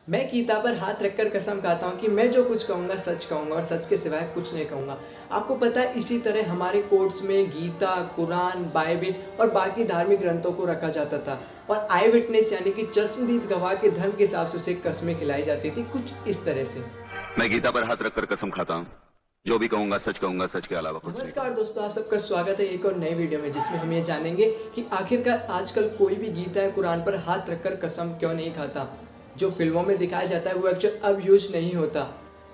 मैं गीता पर हाथ रखकर कसम खाता हूँ कि मैं जो कुछ कहूँगा सच कहूँगा और सच के सिवाय कुछ नहीं कहूँगा। आपको पता है इसी तरह हमारे कोर्ट्स में गीता, कुरान, बाइबिल और बाकी धार्मिक ग्रंथों को रखा जाता था और आई विटनेस यानी कि चश्मदीद गवाह के धर्म के हिसाब से उसे कस्में खिलाई जाती थी कुछ इस तरह से। मैं गीता पर हाथ रखकर कसम खाता हूँ, जो भी कहूंगा सच के अलावा कुछ नहीं। नमस्कार दोस्तों, आप सबका स्वागत है एक और नए वीडियो में जिसमें हम ये जानेंगे कि आखिरकार आजकल कोई भी गीता या कुरान पर हाथ रखकर कसम क्यों नहीं खाता। जो फिल्मों में दिखाया जाता है वो एक्चुअल अब यूज नहीं होता।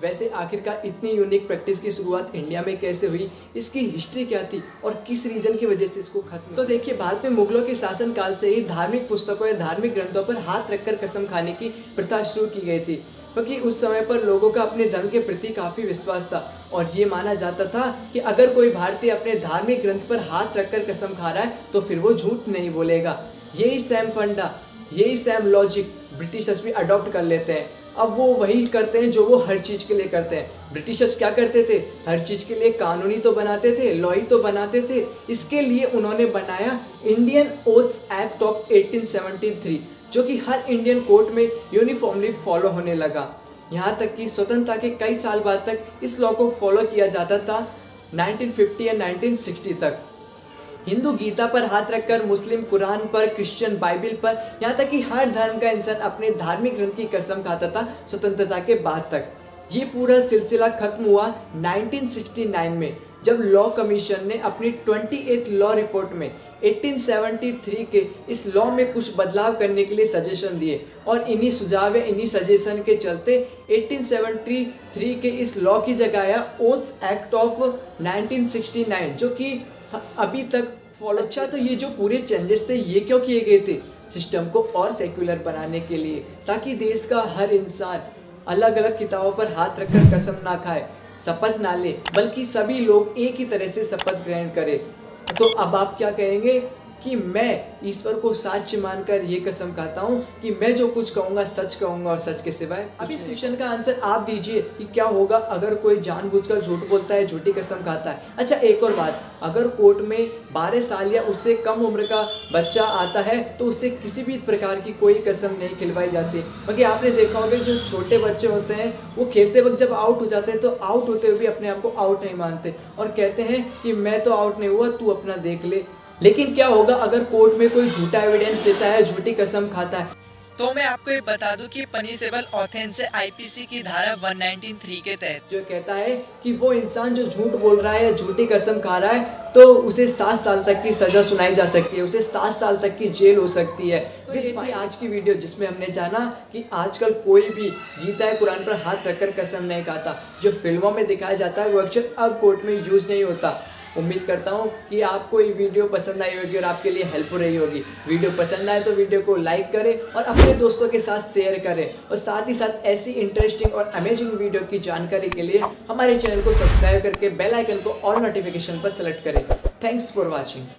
वैसे आखिरकार इतनी यूनिक प्रैक्टिस की शुरुआत इंडिया में कैसे हुई, इसकी हिस्ट्री क्या थी और किस रीजन की वजह से इसको खत्म। तो देखिए, भारत में मुगलों के शासन काल से ही धार्मिक पुस्तकों या धार्मिक ग्रंथों पर हाथ रखकर कसम खाने की प्रथा शुरू की गई थी, क्योंकि उस समय पर लोगों का अपने धर्म के प्रति काफ़ी विश्वास था और ये माना जाता था कि अगर कोई भारतीय अपने धार्मिक ग्रंथ पर हाथ रखकर कसम खा रहा है तो फिर वो झूठ नहीं बोलेगा। यही सेम फंडा, यही सेम लॉजिक ब्रिटिशर्स भी अडॉप्ट कर लेते हैं। अब वो वही करते हैं जो वो हर चीज़ के लिए करते हैं। ब्रिटिशर्स क्या करते थे, हर चीज़ के लिए कानूनी तो बनाते थे, लॉ ही तो बनाते थे। इसके लिए उन्होंने बनाया इंडियन ओथ्स एक्ट ऑफ 1873, जो कि हर इंडियन कोर्ट में यूनिफॉर्मली फॉलो होने लगा। यहाँ तक कि स्वतंत्रता के कई साल बाद तक इस लॉ को फॉलो किया जाता था, 1950 या 1960 तक। हिंदू गीता पर हाथ रखकर, मुस्लिम कुरान पर, क्रिश्चियन बाइबिल पर, यहाँ तक कि हर धर्म का इंसान अपने धार्मिक ग्रंथ की कसम खाता था स्वतंत्रता के बाद तक। ये पूरा सिलसिला खत्म हुआ 1969 में, जब लॉ कमीशन ने अपनी 28th लॉ रिपोर्ट में 1873 के इस लॉ में कुछ बदलाव करने के लिए सजेशन दिए और इन्हीं सुझाव इन्हीं सजेशन के चलते 1873 के इस लॉ की जगह आया ओथ्स एक्ट ऑफ 1969, जो कि अभी तक फॉलो। अच्छा, तो ये जो पूरे चेंजेस थे ये क्यों किए गए थे? सिस्टम को और सेक्युलर बनाने के लिए, ताकि देश का हर इंसान अलग अलग किताबों पर हाथ रखकर कसम ना खाए, शपथ ना ले, बल्कि सभी लोग एक ही तरह से शपथ ग्रहण करें। तो अब आप क्या कहेंगे कि मैं ईश्वर को साक्ष्य मानकर ये कसम खाता हूँ कि मैं जो कुछ कहूँगा सच कहूँगा और सच के सिवाय। अब इस क्वेश्चन का आंसर आप दीजिए कि क्या होगा अगर कोई जानबूझकर झूठ बोलता है, झूठी कसम खाता है। अच्छा, एक और बात, अगर कोर्ट में 12 साल या उससे कम उम्र का बच्चा आता है तो उससे किसी भी प्रकार की कोई कसम नहीं खिलवाई जाती। क्योंकि आपने देखा होगा जो छोटे बच्चे होते हैं वो खेलते वक्त जब आउट हो जाते हैं तो आउट होते हुए भी अपने आप को आउट नहीं मानते और कहते हैं कि मैं तो आउट नहीं हुआ, तू अपना देख ले। लेकिन क्या होगा अगर कोर्ट में कोई झूठा एविडेंस देता है, झूठी कसम खाता है? तो मैं आपको ये बता दूं कि पनिशेबल ऑफेंस है आईपीसी की धारा 193 के तहत, जो कहता है कि वो इंसान जो झूठ बोल रहा है या झूठी कसम खा रहा है तो उसे 7 साल तक की सजा सुनाई जा सकती है, उसे 7 साल तक की जेल हो सकती है। तो ये थी आज की वीडियो जिसमें हमने जाना कि आजकल कोई भी गीता या कुरान पर हाथ रखकर कसम नहीं खाता। जो फिल्मों में दिखाया जाता है वो एक्चुअल अब कोर्ट में यूज नहीं होता। उम्मीद करता हूँ कि आपको ये वीडियो पसंद आई होगी और आपके लिए हेल्पफुल रही होगी। वीडियो पसंद आए तो वीडियो को लाइक करें और अपने दोस्तों के साथ शेयर करें और साथ ही साथ ऐसी इंटरेस्टिंग और अमेजिंग वीडियो की जानकारी के लिए हमारे चैनल को सब्सक्राइब करके बेल आइकन को ऑल नोटिफिकेशन पर सेलेक्ट करें। Thanks for watching.